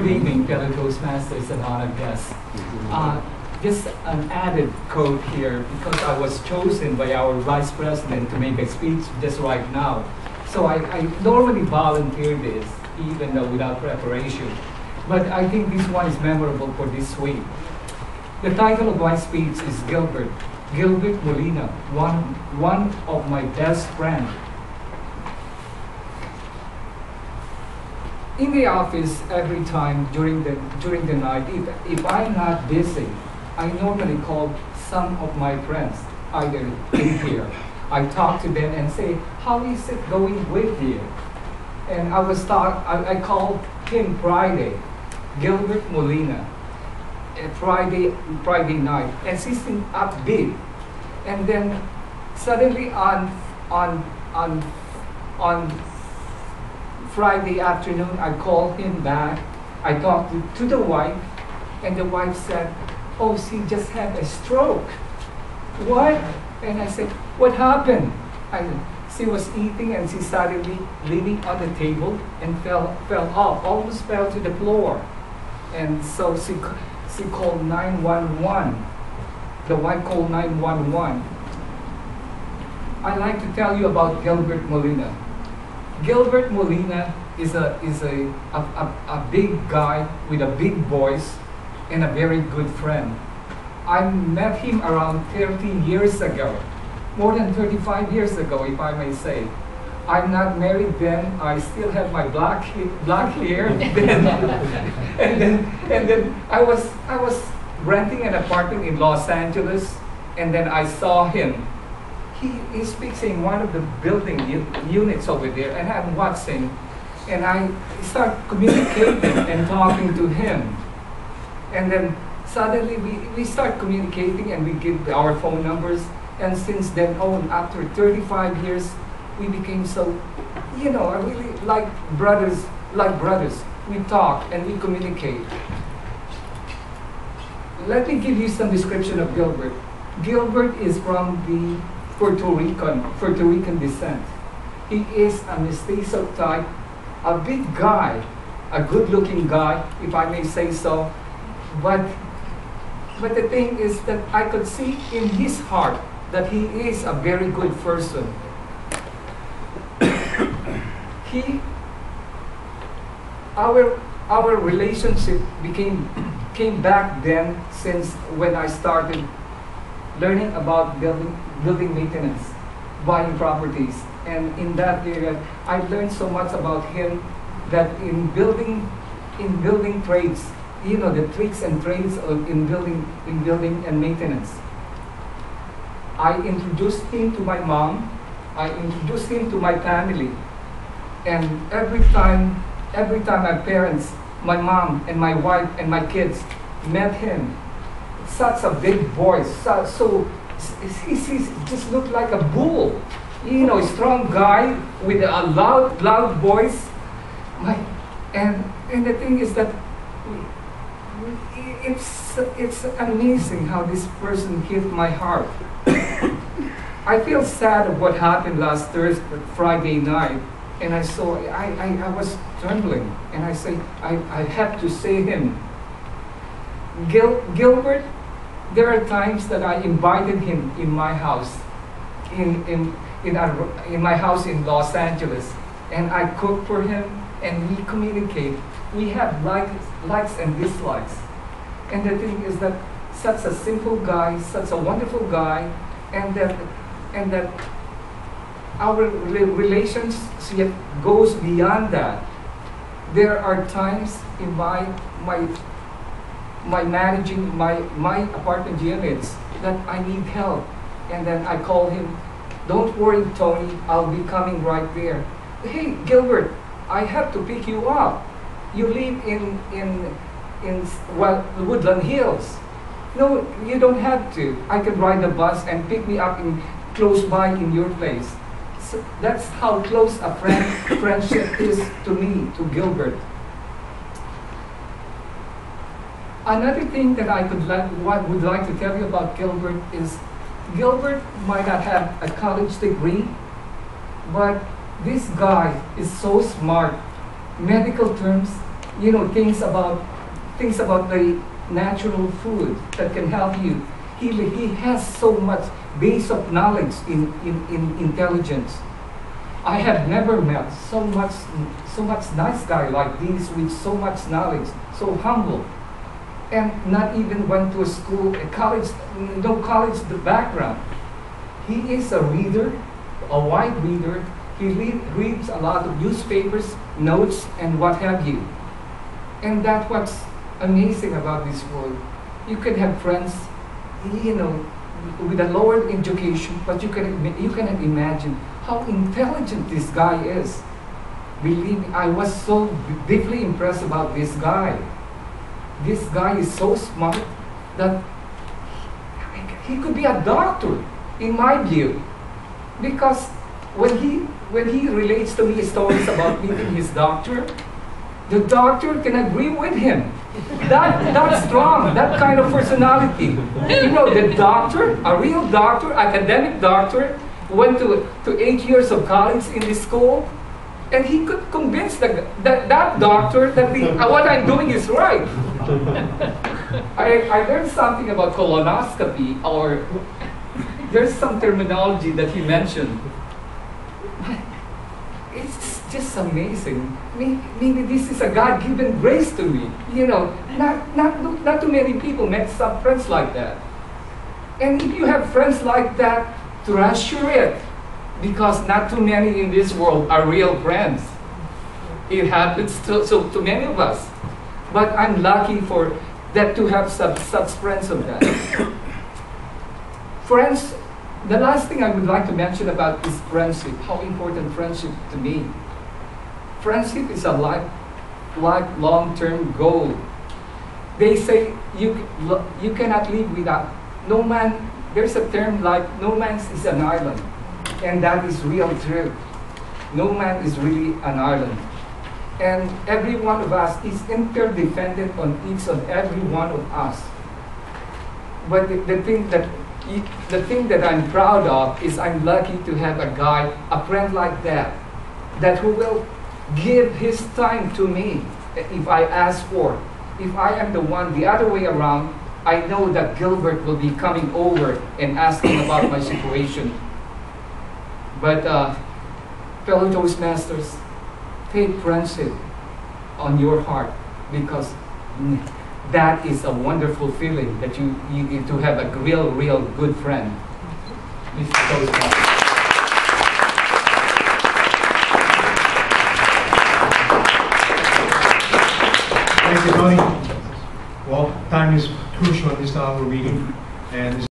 Good evening, fellow Toastmasters and honored guests. Just an added quote here, because I was chosen by our Vice President to make a speech just right now. So I normally volunteer this, even though without preparation. But I think this one is memorable for this week. The title of my speech is Gilbert Molina, one of my best friends. In the office, every time during the night, if I'm not busy, I normally call some of my friends, either in here. I talk to them and say, how is it going with you? And I called him Friday, Gilbert Molina, Friday night, and he's upbeat. And then suddenly on Friday afternoon, I called him back. I talked to the wife, and the wife said, oh, she just had a stroke. What? And I said, what happened? She was eating and she suddenly leaning on the table and fell off, almost fell to the floor. And so she called 911. The wife called 911. I'd like to tell you about Gilbert Molina. Gilbert Molina is a big guy with a big voice and a very good friend. I met him around 30 years ago, more than 35 years ago, if I may say. I'm not married then. I still have my black hair. and then I was renting an apartment in Los Angeles, and then I saw him. He speaks in one of the building units over there, and I'm watching, and I start communicating and talking to him. And then suddenly we start communicating and we give our phone numbers, and since then on, after 35 years, we became so, I really like brothers. We talk and we communicate. Let me give you some description of Gilbert. Gilbert is from the Puerto Rican descent. He is a mestizo type, a big guy, a good-looking guy, if I may say so. But the thing is that I could see in his heart that he is a very good person. Our relationship came back then, since when I started learning about building maintenance, buying properties. And in that area, I learned so much about him that in building trades, the tricks and trades in building and maintenance. I introduced him to my mom. I introduced him to my family. And every time my parents, my mom and my wife and my kids met him, such a big voice, so he just looked like a bull, a strong guy with a loud voice. And the thing is that it's amazing how this person hit my heart. I feel sad of what happened last Friday night, and I was trembling, and I say, I have to say him. Gilbert, there are times that I invited him in my house, in my house in Los Angeles, and I cook for him, and we communicate. We have likes and dislikes. And the thing is that such a simple guy, such a wonderful guy, and that our relationship goes beyond that. There are times in my managing my apartment units that I need help, and then I call him. Don't worry, Tony, I'll be coming right there. Hey, Gilbert, I have to pick you up. You live in Woodland Hills. No, you don't have to. I can ride the bus and pick me up close by in your place. So that's how close a friendship is to me, to Gilbert. Another thing that I would like to tell you about Gilbert is Gilbert might not have a college degree, but this guy is so smart. Medical terms, you know, things about the natural food that can help you. He has so much base of knowledge in intelligence. I have never met so much nice guy like this with so much knowledge, so humble, and not even went to a school, a college, no college background. He is a reader, a wide reader. He reads a lot of newspapers, notes, and what have you. And that's what's amazing about this world. You can have friends, you know, with a lower education, but you cannot imagine how intelligent this guy is. Believe me, I was so deeply impressed about this guy. This guy is so smart that he could be a doctor, in my view, because when he relates to me stories about meeting his doctor, the doctor can agree with him. That's strong, that kind of personality. You know, the doctor, a real doctor, academic doctor, went to 8 years of college in this school, and he could convince that doctor that what I'm doing is right. I learned something about colonoscopy, or there's some terminology that he mentioned. It's just amazing. Maybe this is a God-given grace to me. You know, not too many people met some friends like that. And if you have friends like that, treasure it, because not too many in this world are real friends. It happens to many of us. But I'm lucky for that to have such friends of that. Friends, the last thing I would like to mention about is friendship, how important friendship to me. Friendship is a long-term goal. They say you cannot live without, no man, there's a term like no man is an island. And that is real true. No man is really an island. And every one of us is interdependent on each and every one of us. But the thing that I'm proud of is I'm lucky to have a guy, a friend like that who will give his time to me if I ask for. If I am the one the other way around, I know that Gilbert will be coming over and asking about my situation. But fellow Toastmasters, take friendship on your heart, because that is a wonderful feeling that you to have a real good friend. Mr. Toastmaster. Thank you, Tony. Well, time is crucial in this hour meeting, and